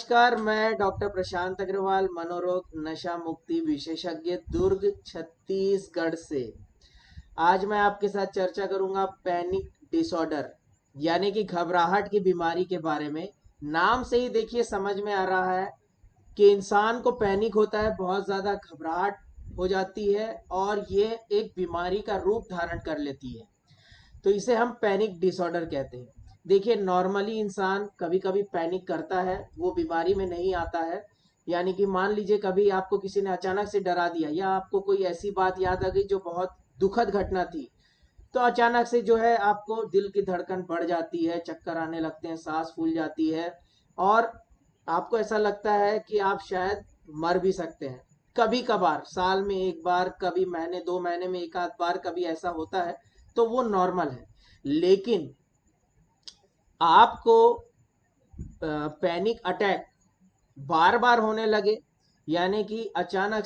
नमस्कार, मैं डॉक्टर प्रशांत अग्रवाल, मनोरोग नशा मुक्ति विशेषज्ञ, दुर्ग छत्तीसगढ़ से। आज मैं आपके साथ चर्चा करूंगा पैनिक डिसऑर्डर यानी कि घबराहट की बीमारी के बारे में। नाम से ही देखिए समझ में आ रहा है कि इंसान को पैनिक होता है, बहुत ज़्यादा घबराहट हो जाती है और ये एक बीमारी का रूप धारण कर लेती है। तो इसे हम पैनिक डिसऑर्डर कहते हैं। देखिए नॉर्मली इंसान कभी कभी पैनिक करता है, वो बीमारी में नहीं आता है। यानी कि मान लीजिए कभी आपको किसी ने अचानक से डरा दिया या आपको कोई ऐसी बात याद आ गई जो बहुत दुखद घटना थी, तो अचानक से जो है आपको दिल की धड़कन बढ़ जाती है, चक्कर आने लगते हैं, सांस फूल जाती है और आपको ऐसा लगता है कि आप शायद मर भी सकते हैं। कभी कभार साल में एक बार, कभी महीने 2 महीने में एक आध बार कभी ऐसा होता है, तो वो नॉर्मल है। लेकिन आपको पैनिक अटैक बार बार होने लगे, यानी कि अचानक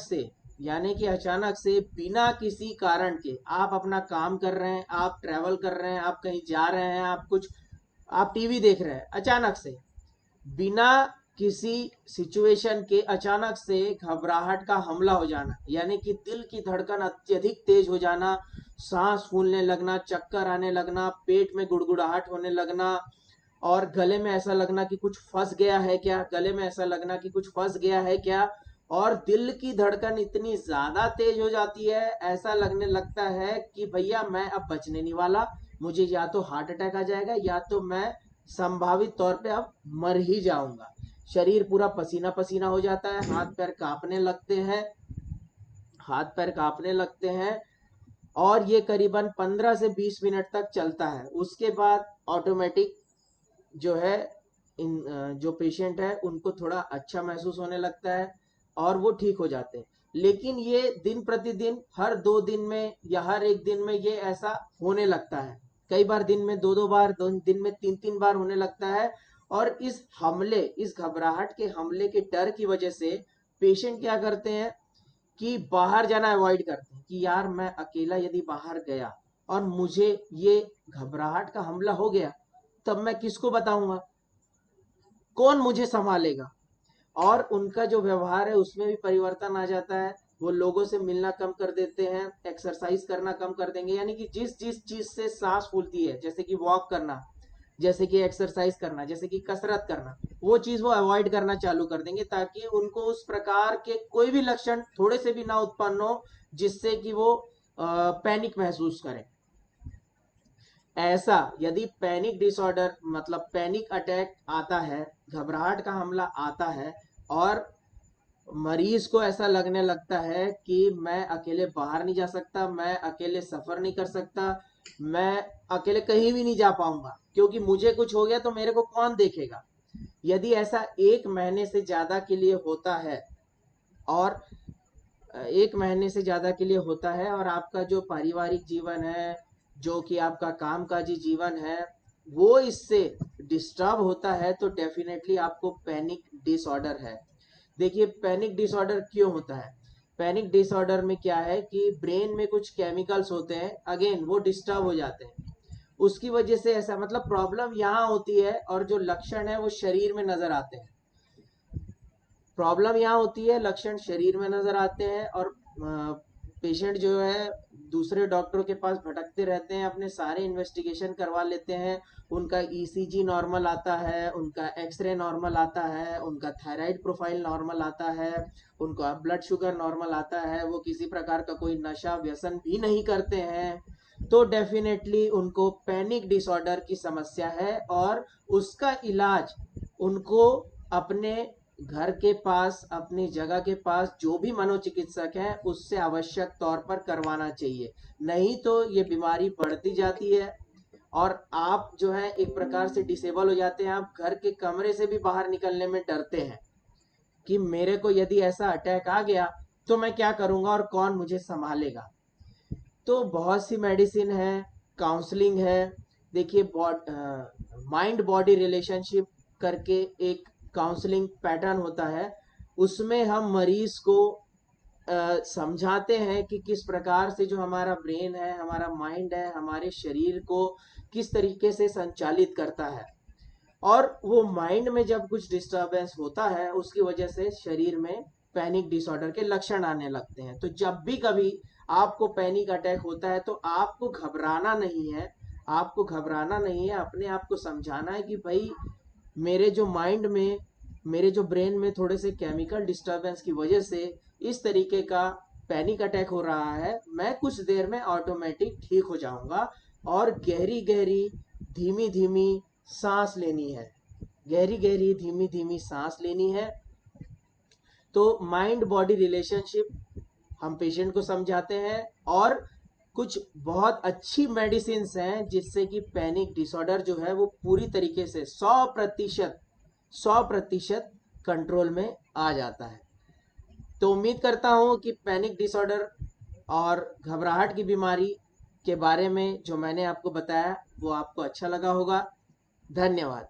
से बिना किसी कारण के आप अपना काम कर रहे हैं, आप ट्रैवल कर रहे हैं, आप कहीं जा रहे हैं, आप टीवी देख रहे हैं, अचानक से बिना किसी सिचुएशन के अचानक से घबराहट का हमला हो जाना, यानी कि दिल की धड़कन अत्यधिक तेज हो जाना, सांस फूलने लगना, चक्कर आने लगना, पेट में गुड़गुड़ाहट होने लगना और गले में ऐसा लगना कि कुछ फंस गया है क्या, और दिल की धड़कन इतनी ज्यादा तेज हो जाती है, ऐसा लगने लगता है कि भैया मैं अब बचने नहीं वाला, मुझे या तो हार्ट अटैक आ जाएगा या तो मैं संभावित तौर पे अब मर ही जाऊंगा। शरीर पूरा पसीना पसीना हो जाता है, हाथ पैर कांपने लगते हैं और ये करीबन 15 से 20 मिनट तक चलता है। उसके बाद ऑटोमेटिक जो है जो पेशेंट है उनको थोड़ा अच्छा महसूस होने लगता है और वो ठीक हो जाते हैं। लेकिन ये दिन प्रतिदिन हर 2 दिन में या हर एक दिन में ये ऐसा होने लगता है। कई बार दिन में दो दो बार, दिन में तीन तीन बार होने लगता है। और इस घबराहट के हमले के डर की वजह से पेशेंट क्या करते हैं कि बाहर जाना अवॉइड करते हैं कि यार मैं अकेला यदि बाहर गया और मुझे ये घबराहट का हमला हो गया, तब मैं किसको बताऊंगा, कौन मुझे संभालेगा। और उनका जो व्यवहार है उसमें भी परिवर्तन आ जाता है। वो लोगों से मिलना कम कर देते हैं, एक्सरसाइज करना कम कर देंगे, यानी कि जिस जिस चीज से सांस फूलती है, जैसे कि वॉक करना, जैसे कि एक्सरसाइज करना, जैसे कि कसरत करना, वो चीज वो अवॉइड करना चालू कर देंगे ताकि उनको उस प्रकार के कोई भी लक्षण थोड़े से भी ना उत्पन्न हो जिससे कि वो पैनिक महसूस करें। ऐसा यदि पैनिक डिसऑर्डर मतलब पैनिक अटैक आता है, घबराहट का हमला आता है और मरीज को ऐसा लगने लगता है कि मैं अकेले बाहर नहीं जा सकता, मैं अकेले सफर नहीं कर सकता, मैं अकेले कहीं भी नहीं जा पाऊंगा क्योंकि मुझे कुछ हो गया तो मेरे को कौन देखेगा। यदि ऐसा 1 महीने से ज्यादा के लिए होता है और 1 महीने से ज्यादा के लिए होता है और आपका जो पारिवारिक जीवन है, जो कि आपका कामकाजी जीवन है, वो इससे डिस्टर्ब होता है, तो डेफिनेटली आपको पैनिक डिसऑर्डर है। देखिए पैनिक डिसऑर्डर क्यों होता है। पैनिक डिसऑर्डर में क्या है कि ब्रेन में कुछ केमिकल्स होते हैं, अगेन वो डिस्टर्ब हो जाते हैं, उसकी वजह से ऐसा मतलब प्रॉब्लम यहाँ होती है और जो लक्षण है वो शरीर में नजर आते हैं। प्रॉब्लम यहाँ होती है, लक्षण शरीर में नजर आते हैं और पेशेंट जो है दूसरे डॉक्टरों के पास भटकते रहते हैं, अपने सारे इन्वेस्टिगेशन करवा लेते हैं। उनका ईसीजी नॉर्मल आता है, उनका एक्सरे नॉर्मल आता है, उनका थायराइड प्रोफाइल नॉर्मल आता है, उनका ब्लड शुगर नॉर्मल आता है, वो किसी प्रकार का कोई नशा व्यसन भी नहीं करते हैं, तो डेफिनेटली उनको पैनिक डिसऑर्डर की समस्या है और उसका इलाज उनको अपने घर के पास, अपनी जगह के पास जो भी मनोचिकित्सक है उससे आवश्यक तौर पर करवाना चाहिए। नहीं तो ये बीमारी बढ़ती जाती है और आप जो है एक प्रकार से डिसेबल हो जाते हैं, आप घर के कमरे से भी बाहर निकलने में डरते हैं कि मेरे को यदि ऐसा अटैक आ गया तो मैं क्या करूंगा और कौन मुझे संभालेगा। तो बहुत सी मेडिसिन है, काउंसलिंग है। देखिए माइंड बॉडी रिलेशनशिप करके एक काउंसलिंग पैटर्न होता है, उसमें हम मरीज को समझाते हैं कि किस प्रकार से जो हमारा ब्रेन है, हमारा माइंड है, हमारे शरीर को किस तरीके से संचालित करता है। और वो माइंड में जब कुछ डिस्टरबेंस होता है उसकी वजह से शरीर में पैनिक डिसऑर्डर के लक्षण आने लगते हैं। तो जब भी कभी आपको पैनिक अटैक होता है तो आपको घबराना नहीं है, आपको घबराना नहीं है, अपने आप को समझाना है कि भाई मेरे जो माइंड में, मेरे जो ब्रेन में थोड़े से केमिकल डिस्टरबेंस की वजह से इस तरीके का पैनिक अटैक हो रहा है, मैं कुछ देर में ऑटोमेटिक ठीक हो जाऊंगा। और गहरी गहरी धीमी धीमी सांस लेनी है, गहरी गहरी धीमी धीमी सांस लेनी है। तो माइंड बॉडी रिलेशनशिप हम पेशेंट को समझाते हैं, और कुछ बहुत अच्छी मेडिसिन हैं जिससे कि पैनिक डिसऑर्डर जो है वो पूरी तरीके से 100% कंट्रोल में आ जाता है। तो उम्मीद करता हूँ कि पैनिक डिसऑर्डर और घबराहट की बीमारी के बारे में जो मैंने आपको बताया वो आपको अच्छा लगा होगा। धन्यवाद।